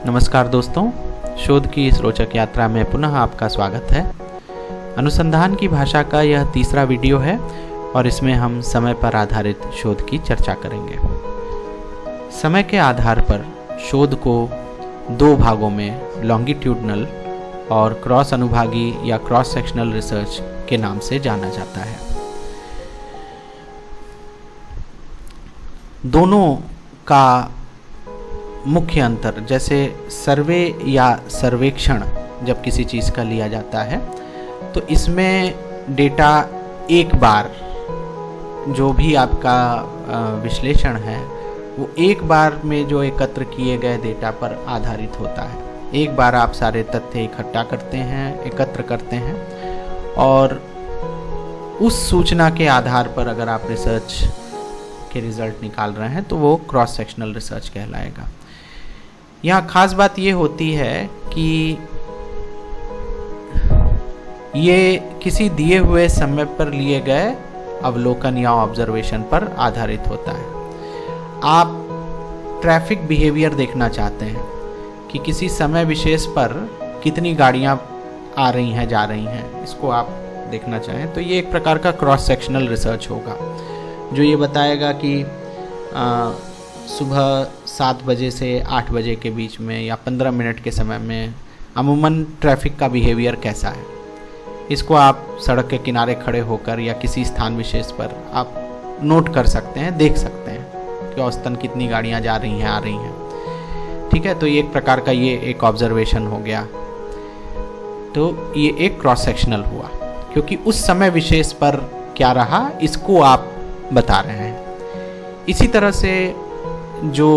नमस्कार दोस्तों, शोध की इस रोचक यात्रा में पुनः आपका स्वागत है। अनुसंधान की भाषा का यह तीसरा वीडियो है और इसमें हम समय पर आधारित शोध की चर्चा करेंगे। समय के आधार पर शोध को दो भागों में लॉन्गिट्यूडनल और क्रॉस अनुभागी या क्रॉस सेक्शनल रिसर्च के नाम से जाना जाता है। दोनों का मुख्य अंतर, जैसे सर्वे या सर्वेक्षण जब किसी चीज़ का लिया जाता है तो इसमें डेटा एक बार, जो भी आपका विश्लेषण है वो एक बार में जो एकत्र किए गए डेटा पर आधारित होता है। एक बार आप सारे तथ्य इकट्ठा करते हैं, एकत्र करते हैं और उस सूचना के आधार पर अगर आप रिसर्च के रिजल्ट निकाल रहे हैं तो वो क्रॉस सेक्शनल रिसर्च कहलाएगा। यहाँ खास बात ये होती है कि ये किसी दिए हुए समय पर लिए गए अवलोकन या ऑब्जर्वेशन पर आधारित होता है। आप ट्रैफिक बिहेवियर देखना चाहते हैं कि किसी समय विशेष पर कितनी गाड़ियाँ आ रही हैं, जा रही हैं, इसको आप देखना चाहें तो ये एक प्रकार का क्रॉस सेक्शनल रिसर्च होगा जो ये बताएगा कि सुबह 7 बजे से 8 बजे के बीच में या 15 मिनट के समय में अमूमन ट्रैफिक का बिहेवियर कैसा है। इसको आप सड़क के किनारे खड़े होकर या किसी स्थान विशेष पर आप नोट कर सकते हैं, देख सकते हैं कि औसतन कितनी गाड़ियां जा रही हैं, आ रही हैं। ठीक है, तो ये एक प्रकार का ये एक ऑब्जर्वेशन हो गया। तो ये एक क्रॉस सेक्शनल हुआ क्योंकि उस समय विशेष पर क्या रहा इसको आप बता रहे हैं। इसी तरह से जो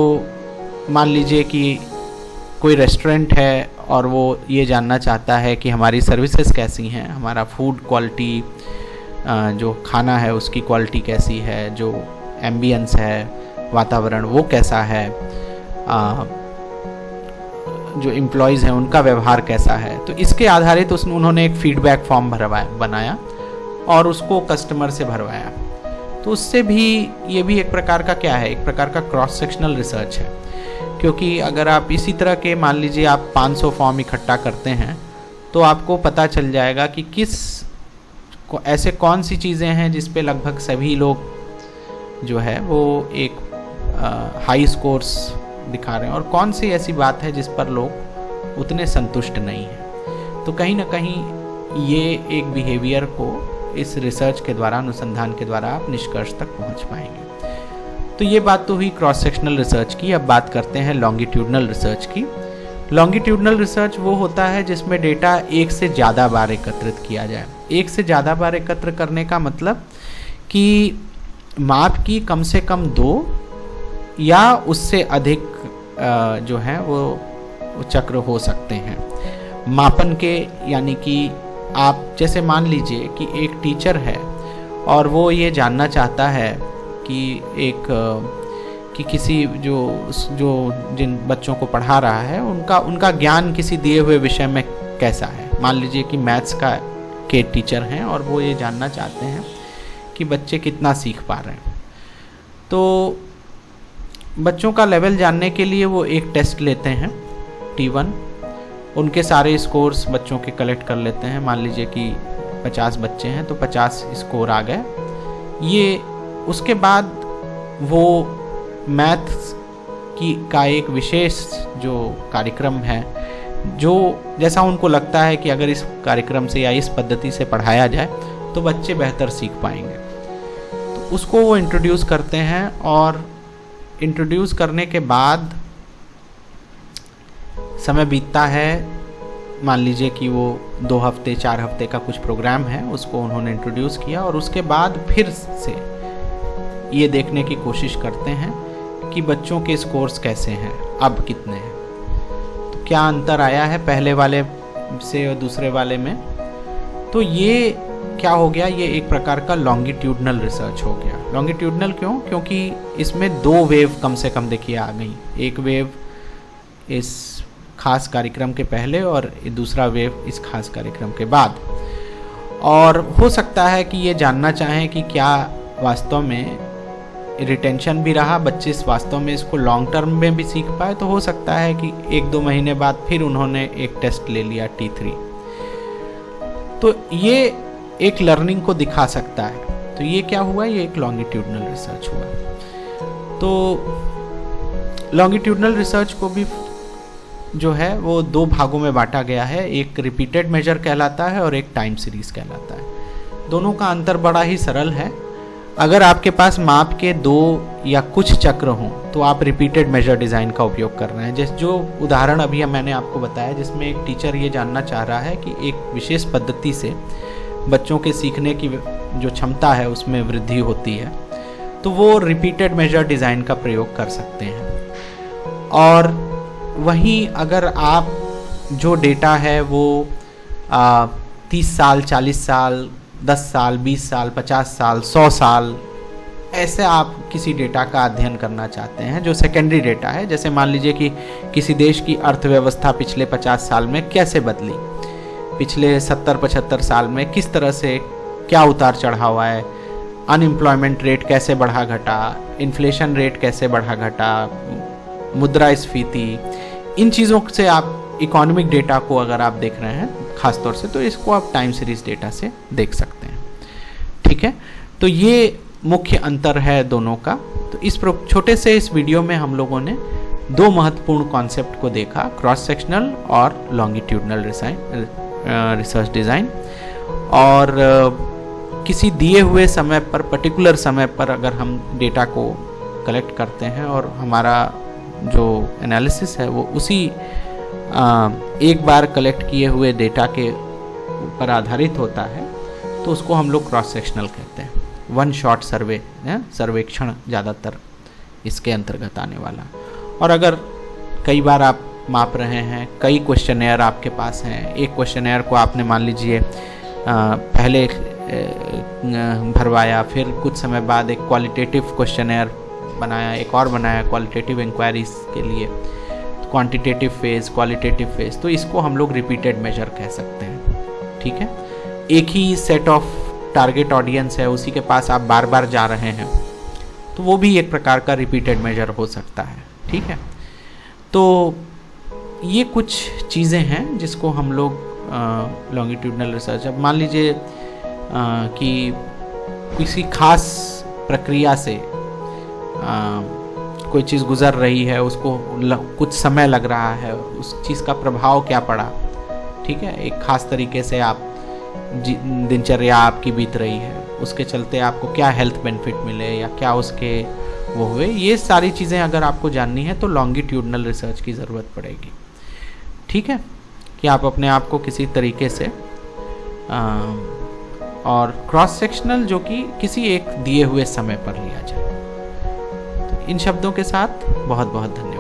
मान लीजिए कि कोई रेस्टोरेंट है और वो ये जानना चाहता है कि हमारी सर्विसेज कैसी हैं, हमारा फूड क्वालिटी, जो खाना है उसकी क्वालिटी कैसी है, जो एम्बियंस है, वातावरण वो कैसा है, जो एम्प्लॉयज़ हैं उनका व्यवहार कैसा है। तो इसके आधारित उन्होंने एक फीडबैक फॉर्म बनाया और उसको कस्टमर से भरवाया। तो उससे भी ये भी एक प्रकार का क्या है, एक प्रकार का क्रॉस सेक्शनल रिसर्च है। क्योंकि अगर आप इसी तरह के मान लीजिए आप 500 फॉर्म इकट्ठा करते हैं तो आपको पता चल जाएगा कि ऐसे कौन सी चीज़ें हैं जिस पे लगभग सभी लोग जो है वो एक हाई स्कोर्स दिखा रहे हैं और कौन सी ऐसी बात है जिस पर लोग उतने संतुष्ट नहीं हैं। तो कहीं ना कहीं ये एक बिहेवियर को इस रिसर्च के द्वारा, अनुसंधान के द्वारा आप निष्कर्ष तक पहुंच पाएंगे। तो ये बात तो हुई क्रॉस सेक्शनल रिसर्च की। अब बात करते हैं लॉन्गिट्यूडनल रिसर्च की। लॉन्गिट्यूडनल रिसर्च वो होता है जिसमें डेटा एक से ज़्यादा बार एकत्रित किया जाए। एक से ज़्यादा बार एकत्र करने का मतलब कि माप की कम से कम 2 या उससे अधिक जो है वो चक्र हो सकते हैं मापन के। यानी कि आप जैसे मान लीजिए कि एक टीचर है और वो ये जानना चाहता है कि किसी जो जिन बच्चों को पढ़ा रहा है उनका ज्ञान किसी दिए हुए विषय में कैसा है। मान लीजिए कि मैथ्स के टीचर हैं और वो ये जानना चाहते हैं कि बच्चे कितना सीख पा रहे हैं। तो बच्चों का लेवल जानने के लिए वो एक टेस्ट लेते हैं T1। उनके सारे स्कोर्स बच्चों के कलेक्ट कर लेते हैं। मान लीजिए कि 50 बच्चे हैं तो 50 स्कोर आ गए। ये उसके बाद वो मैथ्स का एक विशेष जो कार्यक्रम है, जो जैसा उनको लगता है कि अगर इस कार्यक्रम से या इस पद्धति से पढ़ाया जाए तो बच्चे बेहतर सीख पाएंगे, तो उसको वो इंट्रोड्यूस करते हैं। और इंट्रोड्यूस करने के बाद समय बीतता है, मान लीजिए कि वो 2 हफ्ते 4 हफ्ते का कुछ प्रोग्राम है, उसको उन्होंने इंट्रोड्यूस किया और उसके बाद फिर से ये देखने की कोशिश करते हैं कि बच्चों के स्कोर्स कैसे हैं, अब कितने हैं, तो क्या अंतर आया है पहले वाले से और दूसरे वाले में। तो ये क्या हो गया, ये एक प्रकार का लॉन्गिट्यूडनल रिसर्च हो गया। लॉन्गिट्यूडनल क्यों? क्योंकि इसमें 2 वेव कम से कम देखिए आ गई। एक वेव इस खास कार्यक्रम के पहले और दूसरा वेव इस खास कार्यक्रम के बाद। और हो सकता है कि ये जानना चाहें कि क्या वास्तव में रिटेंशन भी रहा, बच्चे वास्तव में इसको लॉन्ग टर्म में भी सीख पाए, तो हो सकता है कि 1-2 महीने बाद फिर उन्होंने एक टेस्ट ले लिया T3। तो ये एक लर्निंग को दिखा सकता है। तो ये क्या हुआ, ये एक लॉन्गिट्यूडनल रिसर्च हुआ। तो लॉन्गिट्यूडनल रिसर्च को भी जो है वो 2 भागों में बांटा गया है, एक रिपीटेड मेजर कहलाता है और एक टाइम सीरीज कहलाता है। दोनों का अंतर बड़ा ही सरल है। अगर आपके पास माप के 2 या कुछ चक्र हों तो आप रिपीटेड मेजर डिज़ाइन का उपयोग कर रहे हैं। जैसे जो उदाहरण अभी मैंने आपको बताया, जिसमें एक टीचर ये जानना चाह रहा है कि एक विशेष पद्धति से बच्चों के सीखने की जो क्षमता है उसमें वृद्धि होती है, तो वो रिपीटेड मेजर डिज़ाइन का प्रयोग कर सकते हैं। और वहीं अगर आप जो डेटा है वो 30 साल, 40 साल, 10 साल, 20 साल, 50 साल, 100 साल, ऐसे आप किसी डेटा का अध्ययन करना चाहते हैं जो सेकेंडरी डेटा है, जैसे मान लीजिए कि किसी देश की अर्थव्यवस्था पिछले 50 साल में कैसे बदली, पिछले 70-75 साल में किस तरह से क्या उतार चढ़ाव है, अनएम्प्लॉयमेंट रेट कैसे बढ़ा घटा, इन्फ्लेशन रेट कैसे बढ़ा घटा, मुद्रास्फीति, इन चीज़ों से आप इकोनॉमिक डेटा को अगर आप देख रहे हैं खास तौर से, तो इसको आप टाइम सीरीज डेटा से देख सकते हैं। ठीक है, तो ये मुख्य अंतर है दोनों का। तो इस छोटे से इस वीडियो में हम लोगों ने 2 महत्वपूर्ण कॉन्सेप्ट को देखा, क्रॉस सेक्शनल और लॉन्गिट्यूडनल रिसर्च डिज़ाइन। और किसी दिए हुए समय पर, पर्टिकुलर समय पर अगर हम डेटा को कलेक्ट करते हैं और हमारा जो एनालिसिस है वो उसी एक बार कलेक्ट किए हुए डेटा के ऊपर आधारित होता है, तो उसको हम लोग क्रॉस सेक्शनल कहते हैं। 1 शॉट सर्वे, सर्वेक्षण ज़्यादातर इसके अंतर्गत आने वाला। और अगर कई बार आप माप रहे हैं, कई क्वेश्चनेयर आपके पास हैं, एक क्वेश्चनेयर को आपने मान लीजिए पहले भरवाया, फिर कुछ समय बाद एक क्वालिटेटिव क्वेश्चनेयर बनाया, एक और बनाया क्वालिटेटिव इंक्वायरीज के लिए, क्वांटिटेटिव फेज, क्वालिटेटिव फेज, तो इसको हम लोग रिपीटेड मेजर कह सकते हैं। ठीक है, एक ही सेट ऑफ टारगेट ऑडियंस है, उसी के पास आप बार बार जा रहे हैं, तो वो भी एक प्रकार का रिपीटेड मेजर हो सकता है। ठीक है, तो ये कुछ चीज़ें हैं जिसको हम लोग लॉन्गिट्यूडनल रिसर्च, अब मान लीजिए कि किसी खास प्रक्रिया से कोई चीज़ गुजर रही है, उसको कुछ समय लग रहा है, उस चीज़ का प्रभाव क्या पड़ा। ठीक है, एक खास तरीके से आप दिनचर्या आपकी बीत रही है, उसके चलते आपको क्या हेल्थ बेनिफिट मिले या क्या उसके वो हुए, ये सारी चीज़ें अगर आपको जाननी है तो लॉन्गिट्यूडनल रिसर्च की ज़रूरत पड़ेगी। ठीक है, कि आप अपने आप को किसी तरीके से और क्रॉस सेक्शनल जो कि किसी एक दिए हुए समय पर लिया जाए। तो इन शब्दों के साथ बहुत बहुत धन्यवाद।